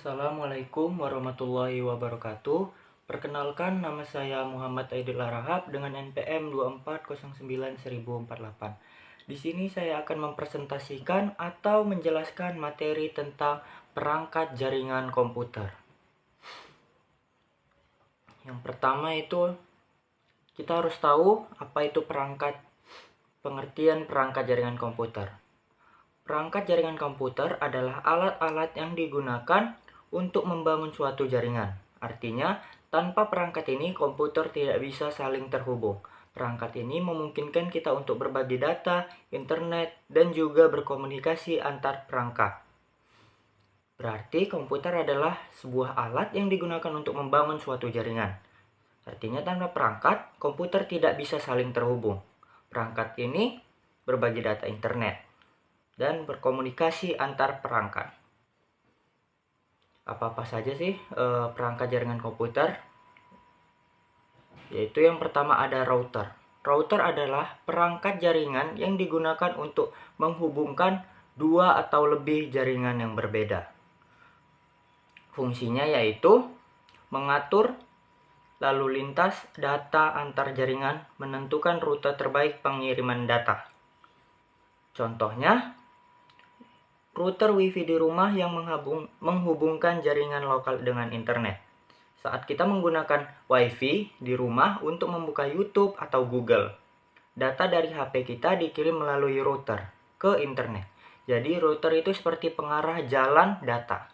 Assalamualaikum warahmatullahi wabarakatuh. Perkenalkan, nama saya Muhammad Aidil Rahab dengan NPM 24091048. Di sini saya akan mempresentasikan atau menjelaskan materi tentang perangkat jaringan komputer. Yang pertama itu kita harus tahu apa itu pengertian perangkat jaringan komputer. Perangkat jaringan komputer adalah alat-alat yang digunakan untuk membangun suatu jaringan. Artinya, tanpa perangkat ini komputer tidak bisa saling terhubung. Perangkat ini memungkinkan kita untuk berbagi data, internet, dan juga berkomunikasi antar perangkat. Berarti komputer adalah sebuah alat yang digunakan untuk membangun suatu jaringan. Artinya tanpa perangkat, komputer tidak bisa saling terhubung. Perangkat ini berbagi data internet dan berkomunikasi antar perangkat. Apa-apa saja sih perangkat jaringan komputer? Yaitu yang pertama ada router. Router adalah perangkat jaringan yang digunakan untuk menghubungkan dua atau lebih jaringan yang berbeda. Fungsinya yaitu mengatur lalu lintas data antar jaringan, menentukan rute terbaik pengiriman data. Contohnya, router WiFi di rumah yang menghubungkan jaringan lokal dengan internet. Saat kita menggunakan WiFi di rumah untuk membuka YouTube atau Google, data dari HP kita dikirim melalui router ke internet. Jadi router itu seperti pengarah jalan data.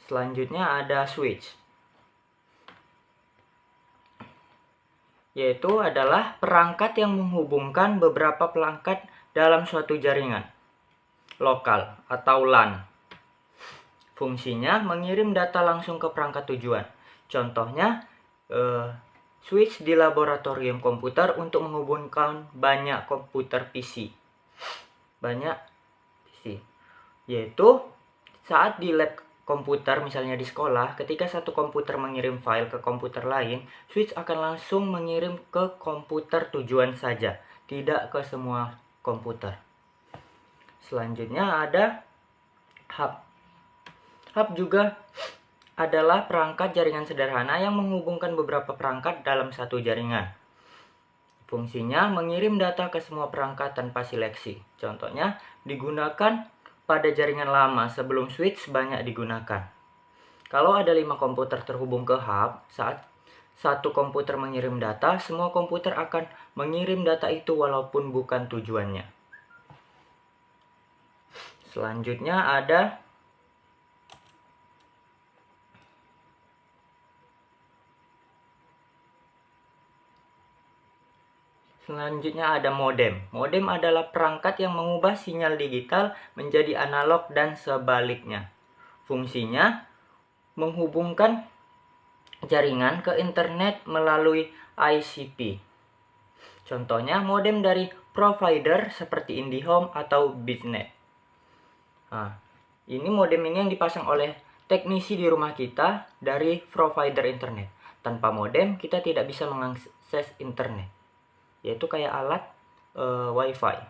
Selanjutnya ada switch, yaitu adalah perangkat yang menghubungkan beberapa perangkat dalam suatu jaringan lokal atau LAN. Fungsinya mengirim data langsung ke perangkat tujuan. Contohnya, switch di laboratorium komputer untuk menghubungkan banyak komputer PC. Yaitu saat di lab komputer, misalnya di sekolah, ketika satu komputer mengirim file ke komputer lain, switch akan langsung mengirim ke komputer tujuan saja, tidak ke semua komputer. Selanjutnya ada hub. Hub juga adalah perangkat jaringan sederhana yang menghubungkan beberapa perangkat dalam satu jaringan. Fungsinya mengirim data ke semua perangkat tanpa seleksi. Contohnya digunakan pada jaringan lama sebelum switch banyak digunakan. Kalau ada 5 komputer terhubung ke hub, saat satu komputer mengirim data, semua komputer akan mengirim data itu walaupun bukan tujuannya. Selanjutnya ada modem. Modem adalah perangkat yang mengubah sinyal digital menjadi analog dan sebaliknya. Fungsinya menghubungkan jaringan ke internet melalui ICP. Contohnya modem dari provider seperti IndiHome atau BitNet. Ini modem ini yang dipasang oleh teknisi di rumah kita dari provider internet. Tanpa modem kita tidak bisa mengakses internet, yaitu kayak alat WiFi.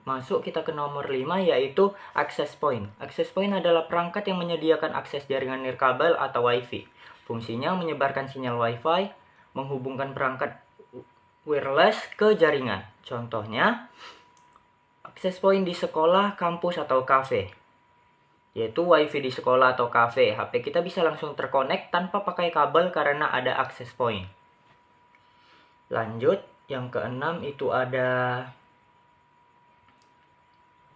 Masuk kita ke nomor 5, yaitu access point. Access point adalah perangkat yang menyediakan akses jaringan nirkabel atau WiFi. Fungsinya menyebarkan sinyal WiFi, menghubungkan perangkat wireless ke jaringan. Contohnya, access point di sekolah, kampus, atau kafe. Yaitu WiFi di sekolah atau kafe. HP kita bisa langsung terkonek tanpa pakai kabel karena ada access point. Lanjut, yang keenam itu ada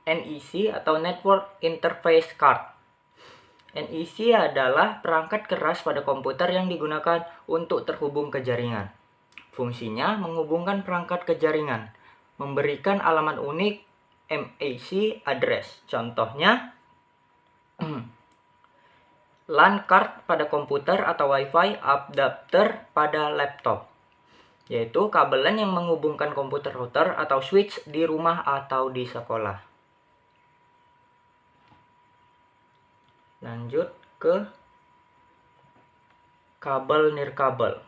NEC atau Network Interface Card. NEC adalah perangkat keras pada komputer yang digunakan untuk terhubung ke jaringan. Fungsinya menghubungkan perangkat ke jaringan, memberikan alamat unik MAC address. Contohnya, LAN card pada komputer atau WiFi adapter pada laptop, yaitu kabel LAN yang menghubungkan komputer router atau switch di rumah atau di sekolah. Lanjut ke kabel nirkabel.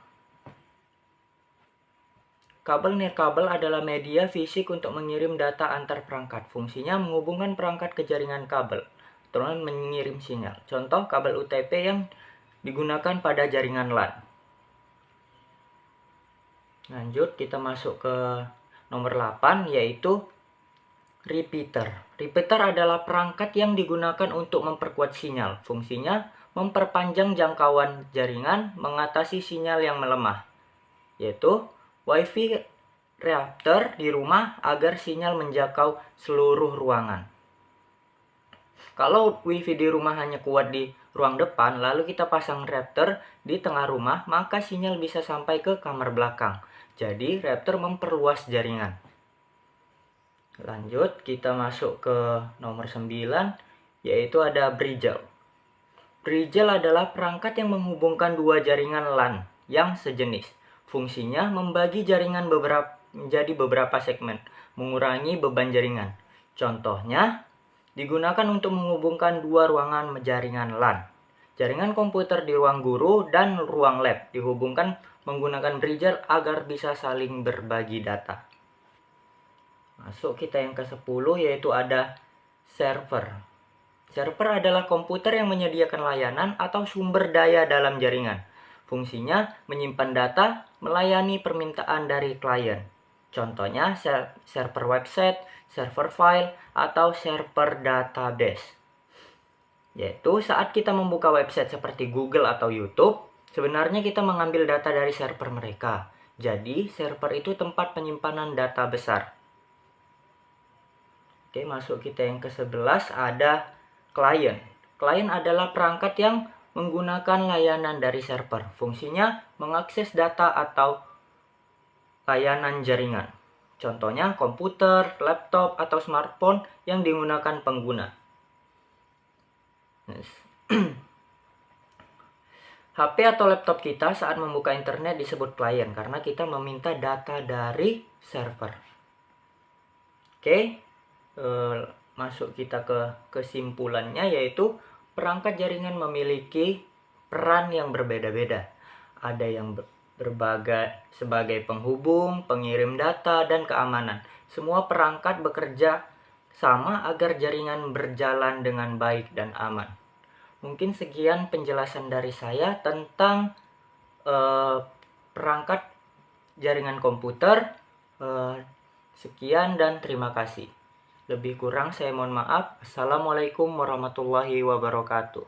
Kabel nirkabel adalah media fisik untuk mengirim data antar perangkat. Fungsinya menghubungkan perangkat ke jaringan kabel, terus mengirim sinyal. Contoh kabel UTP yang digunakan pada jaringan LAN. Lanjut, kita masuk ke nomor 8, yaitu repeater. Repeater adalah perangkat yang digunakan untuk memperkuat sinyal. Fungsinya memperpanjang jangkauan jaringan, mengatasi sinyal yang melemah, yaitu WiFi router di rumah agar sinyal menjangkau seluruh ruangan. Kalau WiFi di rumah hanya kuat di ruang depan, lalu kita pasang router di tengah rumah, maka sinyal bisa sampai ke kamar belakang. Jadi, router memperluas jaringan. Lanjut, kita masuk ke nomor 9, yaitu ada bridle. Bridle adalah perangkat yang menghubungkan dua jaringan LAN yang sejenis. Fungsinya membagi jaringan menjadi beberapa segmen, mengurangi beban jaringan. Contohnya, digunakan untuk menghubungkan dua ruangan jaringan LAN. Jaringan komputer di ruang guru dan ruang lab dihubungkan menggunakan bridle agar bisa saling berbagi data. Masuk kita yang ke-10, yaitu ada server. Server adalah komputer yang menyediakan layanan atau sumber daya dalam jaringan. Fungsinya menyimpan data, melayani permintaan dari klien. Contohnya server website, server file, atau server database. Yaitu saat kita membuka website seperti Google atau YouTube, sebenarnya kita mengambil data dari server mereka. Jadi, server itu tempat penyimpanan data besar. Oke, masuk kita yang ke-11, ada klien. Klien adalah perangkat yang menggunakan layanan dari server. Fungsinya mengakses data atau layanan jaringan. Contohnya komputer, laptop, atau smartphone yang digunakan pengguna. HP atau laptop kita saat membuka internet disebut klien karena kita meminta data dari server. Oke, masuk kita ke kesimpulannya, yaitu perangkat jaringan memiliki peran yang berbeda-beda. Ada yang sebagai penghubung, pengirim data, dan keamanan. Semua perangkat bekerja sama agar jaringan berjalan dengan baik dan aman. Mungkin sekian penjelasan dari saya tentang perangkat jaringan komputer. Sekian dan terima kasih. Lebih kurang saya mohon maaf. Assalamualaikum warahmatullahi wabarakatuh.